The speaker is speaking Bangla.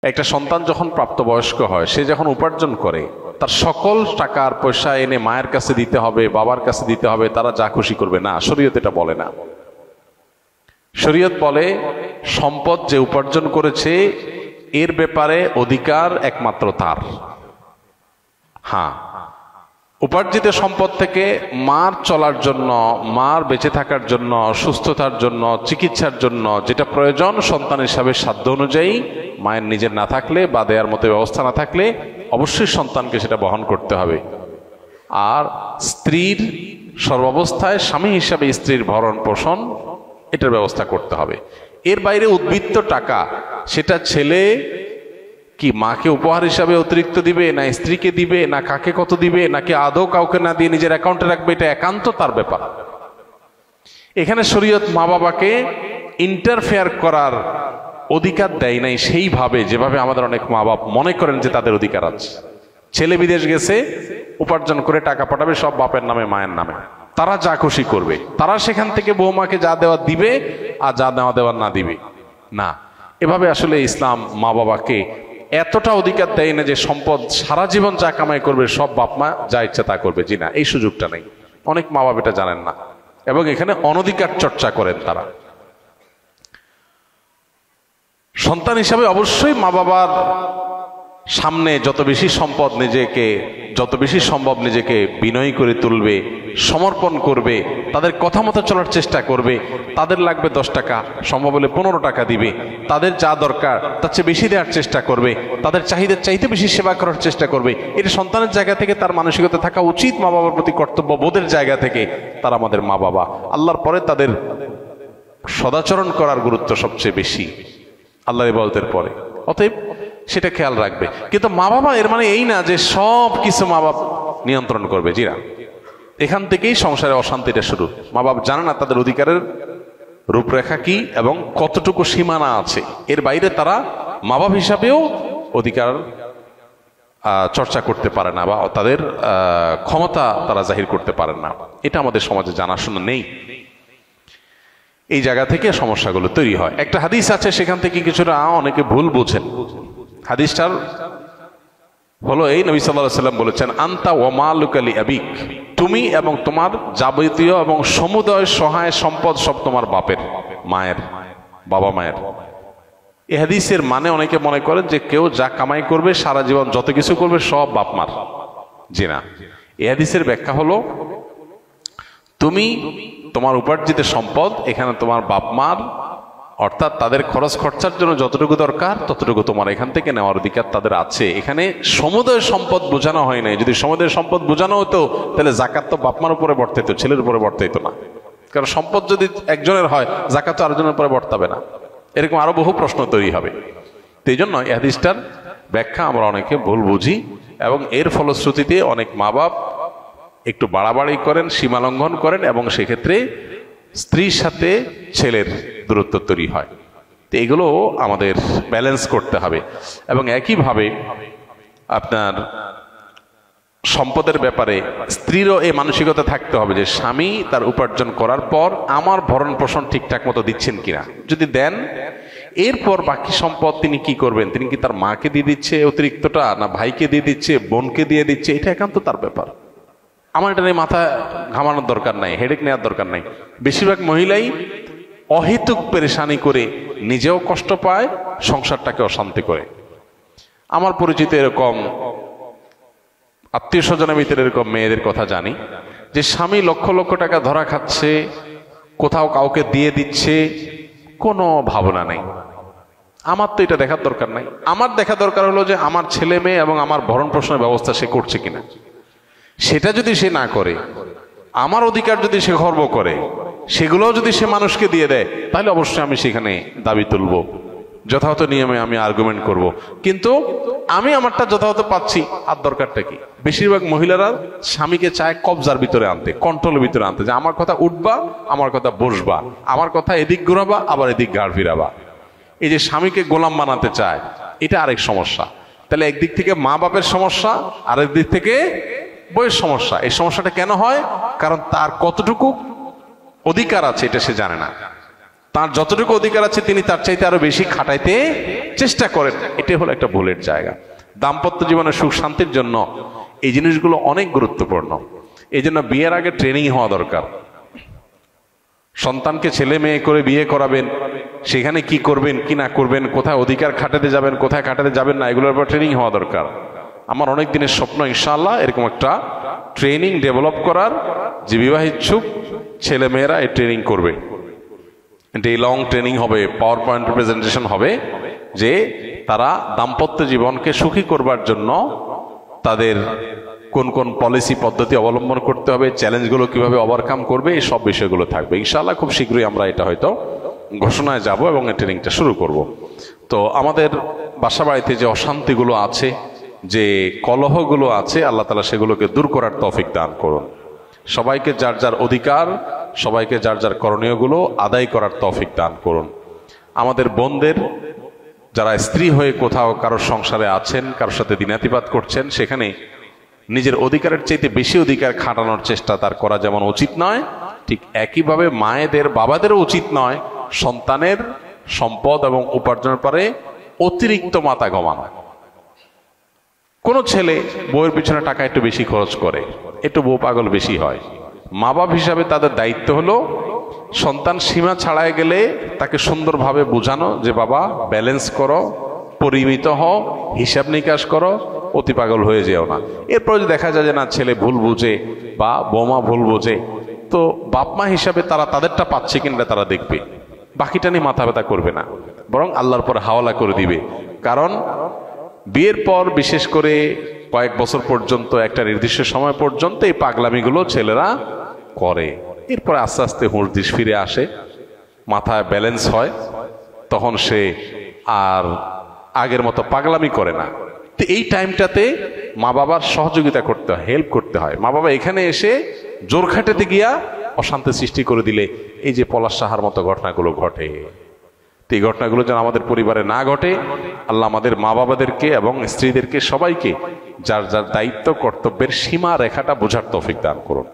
একটা সন্তান যখন প্রাপ্তবয়স্ক হয়, সে যখন উপার্জন করে, তার সকল টাকার পয়সা এনে মায়ের কাছে দিতে হবে, বাবার কাছে দিতে হবে, তারা যা খুশি করবে না। শরীয়ত এটা বলে না। শরীয়ত বলে সম্পদ যে উপার্জন করেছে এর ব্যাপারে অধিকার একমাত্র তার। হ্যাঁ, উপার্জিত সম্পদ থেকে মার চলার জন্য, মার বেঁচে থাকার জন্য, সুস্থতার জন্য, চিকিৎসার জন্য যেটা প্রয়োজন সন্তান হিসাবে সাধ্য অনুযায়ী, মায়ের নিজের না থাকলে বা দেয়ার মতো ব্যবস্থা না থাকলে অবশ্যই সন্তানকে সেটা বহন করতে হবে। আর স্ত্রীর সর্বাবস্থায় স্বামী হিসাবে স্ত্রীর ভরণ পোষণ এটার ব্যবস্থা করতে হবে। এর বাইরে উদ্বৃত্ত টাকা সেটা ছেলে কি মাকে উপহার হিসাবে অতিরিক্ত দিবে, না স্ত্রীকে দিবে, না কাকে কত দিবে, নাকি আদৌ কাউকে না দিয়ে নিজের অ্যাকাউন্টে রাখবে, এটা একান্ত তার ব্যাপার। এখানে শরীয়ত মা বাবাকে ইন্টারফেয়ার করার অধিকার দেয় নাই সেইভাবে যেভাবে আমাদের অনেক মা বাবা মনে করেন যে তাদের অধিকার আছে। ছেলে বিদেশ গেছে, উপার্জন করে টাকা পাঠাবে সব বাপের নামে মায়ের নামে, তারা যা খুশি করবে, তারা সেখান থেকে বৌমাকে যা দেওয়া দিবে আর যা দেওয়া দেওয়ার না দিবে না। এভাবে আসলে ইসলাম মা বাবাকে এতটা অধিকার দেয় না যে সম্পদ সারা জীবন যা কামাই করবে সব বাপ মা যা ইচ্ছা তা করবে। জি না, এই সুযোগটা নেই। অনেক মা বাবা এটা জানেন না এবং এখানে অনধিকার চর্চা করেন তারা। সন্তান হিসাবে অবশ্যই মা বাবার সামনে যত বেশি সম্পদ নিজেকে, যত বেশি সম্ভব নিজেকে বিনয়ী করে তুলবে, সমর্পণ করবে, তাদের কথা মতো চলার চেষ্টা করবে। তাদের লাগবে 10 টাকা, সম্ভব হলে 15 টাকা দিবে। তাদের যা দরকার তার চেয়ে বেশি দেওয়ার চেষ্টা করবে, তাদের চাহিদার চাইতে বেশি সেবা করার চেষ্টা করবে। এটা সন্তানের জায়গা থেকে তার মানসিকতা থাকা উচিত। মা বাবার প্রতি কর্তব্য বোধের জায়গা থেকে তারা আমাদের মা বাবা, আল্লাহর পরে তাদের সদাচরণ করার গুরুত্ব সবচেয়ে বেশি আল্লাহর ইবাদতের পরে। অতএব সেটা খেয়াল রাখবে। কিন্তু মা বাবা এর মানে এই না যে সব কিছু মা বাবা নিয়ন্ত্রণ করবে। জিরা, এখান থেকেই সংসারে অশান্তিটা শুরু। মা বাবা জানে না তাদের অধিকারের রূপরেখা কি এবং কতটুকু সীমানা আছে। এর বাইরে তারা মা বাবা হিসাবেও অধিকার চর্চা করতে পারে না বা তাদের ক্ষমতা তারা জাহির করতে পারেন না। এটা আমাদের সমাজে জানাশোনা নেই। এই জায়গা থেকে সমস্যাগুলো তৈরি হয়। একটা হাদিস আছে, সেখান থেকে কিছুটা অনেকে ভুল বুঝেন। হাদিসটার হলো এই, নবী সাল্লাল্লাহু আলাইহি ওয়াসাল্লাম বলেছেন, আনতা ওয়া মালুকা লি আবিক, তুমি এবং তোমার যাবতীয় এবং সমুদয় সহায় সম্পদ সব তোমার বাপের, মায়ের, বাবা মায়ের। এই হাদিসের মানে অনেকে মনে করেন যে কেউ যা কামাই করবে সারা জীবন যত কিছু করবে সব বাপ মার। জি না, এই হাদিসের ব্যাখ্যা হলো তুমি তোমার উপার্জিত সম্পদ এখানে তোমার বাপ মার, অর্থাৎ তাদের খরচ খরচার জন্য যতটুকু দরকার ততটুকু তোমার এখান থেকে নেওয়ার অধিকার তাদের আছে। এখানে সমুদয় সম্পদ বোঝানো হয় নাই। যদি সমুদয় সম্পদ বোঝানো হতো তাহলে জাকাত তো বাপমার উপরে বর্তাইতো, ছেলের উপরে বর্তাইতো না। কারণ সম্পদ যদি একজনের হয়, জাকাত তো আরেকজনের উপরে বর্তাবে না। এরকম আরো বহু প্রশ্ন তৈরি হবে। তো এই জন্য এই হাদিসটার ব্যাখ্যা আমরা অনেকে ভুল বুঝি এবং এর ফলশ্রুতিতে অনেক মা বাপ একটু বাড়াবাড়ি করেন, সীমা লঙ্ঘন করেন এবং সেক্ষেত্রে স্ত্রীর সাথে ছেলের দূরত্ব তৈরি হয়। তো এগুলো আমাদের ব্যালেন্স করতে হবে। এবং একইভাবে আপনার সম্পদের ব্যাপারে স্ত্রীরও এই মানসিকতা থাকতে হবে যে স্বামী তার উপার্জন করার পর আমার ভরণ পোষণ ঠিকঠাক মতো দিচ্ছেন কিনা। যদি দেন, এরপর বাকি সম্পদ তিনি কি করবেন, তিনি কি তার মাকে দিয়ে দিচ্ছে অতিরিক্তটা, না ভাইকে দিয়ে দিচ্ছে, বোনকে দিয়ে দিচ্ছে, এটা একান্ত তার ব্যাপার। আমার এটা নিয়ে মাথা ঘামানোর দরকার নাই, হেডেক নেওয়ার দরকার নাই। বেশিরভাগ মহিলাই অহেতুক পেরেশানি করে নিজেও কষ্ট পায়, সংসারটাকে অশান্তি করে। আমার পরিচিত এরকম আত্মীয় স্বজনের ভিতরে এরকম মেয়েদের কথা জানি যে স্বামী লক্ষ লক্ষ টাকা ধরা খাচ্ছে, কোথাও কাউকে দিয়ে দিচ্ছে, কোনো ভাবনা নেই। আমার তো এটা দেখার দরকার নাই। আমার দেখা দরকার হলো যে আমার ছেলে মেয়ে এবং আমার ভরণ পোষণের ব্যবস্থা সে করছে কিনা। সেটা যদি সে না করে, আমার অধিকার যদি সে খর্ব করে, সেগুলোও যদি সে মানুষকে দিয়ে দেয়, তাহলে অবশ্যই আমি সেখানে দাবি তুলব, যথাযথ নিয়মে আমি আর্গুমেন্ট করব। কিন্তু আমি আমারটা যথাযথ পাচ্ছি, আর দরকারটা কি? বেশিরভাগ মহিলারা স্বামীকে চায় কবজার ভিতরে আনতে, কন্ট্রোলের ভিতরে আনতে, যে আমার কথা উঠবা, আমার কথা বসবা, আমার কথা এদিক ঘুরাবা, আবার এদিক গাড় ফিরাবা। এই যে স্বামীকে গোলাম বানাতে চায়, এটা আরেক সমস্যা। তাহলে একদিক থেকে মা বাপের সমস্যা, আরেক দিক থেকে বইয়ের সমস্যা। এই সমস্যাটা কেন হয়? কারণ তার কতটুকু অধিকার আছে এটা সে জানে না। তার যতটুকু অধিকার আছে তিনি তার চাইতে আরো বেশি খাটাইতে চেষ্টা করেন। এটাই হলো একটা ভুলের জায়গা। দাম্পত্য জীবনের সুখ শান্তির জন্য এই জিনিসগুলো অনেক গুরুত্বপূর্ণ। এই জন্য বিয়ের আগে ট্রেনিং হওয়া দরকার। সন্তানকে ছেলে মেয়ে করে বিয়ে করাবেন, সেখানে কি করবেন কি না করবেন, কোথায় অধিকার খাটাতে যাবেন কোথায় খাটাতে যাবেন না, এগুলোর উপর ট্রেনিং হওয়া দরকার। আমার অনেক দিনের স্বপ্ন ইনশাআল্লাহ এরকম একটা ট্রেনিং ডেভেলপ করার, যে বিবাহ ইচ্ছুক ছেলে মেয়েরা এই ট্রেনিং করবে। ডে লং ট্রেনিং হবে, পাওয়ার পয়েন্ট প্রেজেন্টেশন হবে, যে তারা দাম্পত্য জীবনকে সুখী করবার জন্য তাদের কোন কোন পলিসি পদ্ধতি অবলম্বন করতে হবে, চ্যালেঞ্জগুলো কিভাবে ওভারকাম করবে, এই সব বিষয়গুলো থাকবে ইনশাআল্লাহ। খুব শীঘ্রই আমরা এটা হয়তো ঘোষণায় যাব এবং এই ট্রেনিংটা শুরু করব। তো আমাদের বাসা বাড়িতে যে অশান্তিগুলো আছে, যে কলহগুলো আছে, আল্লাহ তাআলা সেগুলোকে দূর করার তৌফিক দান করুন। সবাইকে যার যার অধিকার, সবাইকে যার যার করণীয়গুলো আদায় করার তৌফিক দান করুন। আমাদের বোনদের যারা স্ত্রী হয়ে কোথাও কারোর সংসারে আছেন, কারোর সাথে দিনাতিপাত করছেন, সেখানে নিজের অধিকারের চাইতে বেশি অধিকার খাটানোর চেষ্টা তার করা যেমন উচিত নয়, ঠিক একইভাবে মায়েদের বাবাদেরও উচিত নয় সন্তানের সম্পদ এবং উপার্জনের পরে অতিরিক্ত মাথা ঘামানো। কোন ছেলে বউয়ের পিছনে টাকা একটু বেশি খরচ করে, একটু বউ পাগল বেশি হয়। মা বাপ হিসাবে তাদের দায়িত্ব হলো সন্তান সীমা ছাড়ায় গেলে তাকে সুন্দরভাবে বোঝানো যে বাবা ব্যালেন্স করো, পরিমিত হও, হিসাব নিকাশ করো, অতি পাগল হয়ে যেও না। এরপর যদি দেখা যায় যে না ছেলে ভুল বুঝে বা বৌমা ভুল বোঝে, তো বাপ মা হিসাবে তারা তাদেরটা পাচ্ছে কিনা তারা দেখবে, বাকিটা নিয়ে মাথা ব্যথা করবে না, বরং আল্লাহর পর হাওয়ালা করে দিবে। কারণ বিয়ের পর বিশেষ করে কয়েক বছর পর্যন্ত, একটা নির্দিষ্ট সময় পর্যন্ত এই পাগলামিগুলো ছেলেরা করে। এরপরে আস্তে আস্তে হুঁশ দিশ ফিরে আসে, মাথায় ব্যালেন্স হয়, তখন সে আর আগের মতো পাগলামি করে না। তো এই টাইমটাতে মা বাবার সহযোগিতা করতে হয়, হেল্প করতে হয়। মা বাবা এখানে এসে জোর খাটাতে গিয়া অশান্তি সৃষ্টি করে দিলে এই যে পলাশ সাহার মতো ঘটনাগুলো ঘটে, তো এই ঘটনাগুলো যেন আমাদের পরিবারে না ঘটে, আল্লাহ আমাদের মা বাবাদেরকে এবং স্ত্রীদেরকে সবাইকে যার যার দায়িত্ব কর্তব্যের সীমা রেখাটা বোঝার তৌফিক দান করুন।